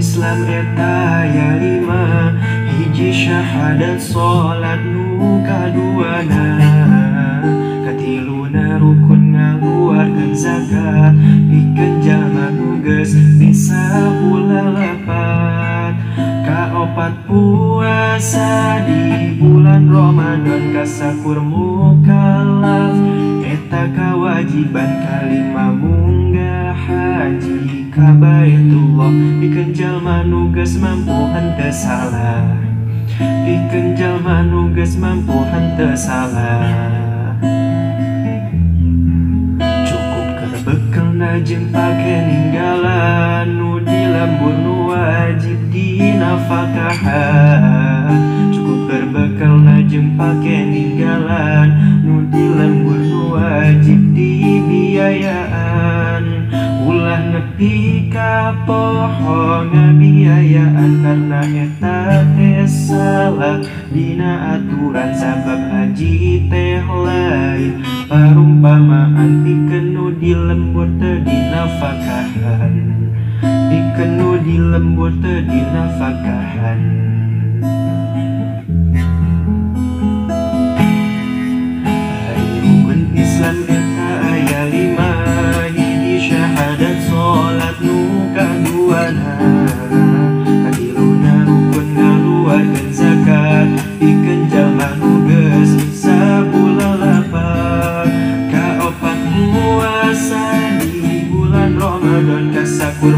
Islam eta ya 5 hiji syahadat salat nu kaduana katiluna rukun ngaluarkeun zakat pikeun jalma nu geus bisa bulalapat kaopat puasa di bulan Ramadan kasakur mukallaf eta kewajiban kalima munggah haji ka Baitullah pikeun jalma nu geus mampu henteu salah pikeun jalma nu geus mampu henteu salah cukup keur bekelna jeung pake ninggalan nu di lembur nu wajib dinafakahan cukup keur bekelna jeung pake ninggalan nu di lembur nu wajib dibiayaan ulah nepi ka poho ngabiayaan karna eta teh salah dina aturan sabab haji teh lain parumpamaan pikeun nu di lembur teu dinafakahan pikeun nu di lembur teu dinafakahan rukun Islam eta aya 5 hiji syahadat salat nu kaduana katiluna rukun ngaluarkeun zakat pikeun jalma nu geus bisa bulalapat kaopat puasa di bulan Ramadan kasakur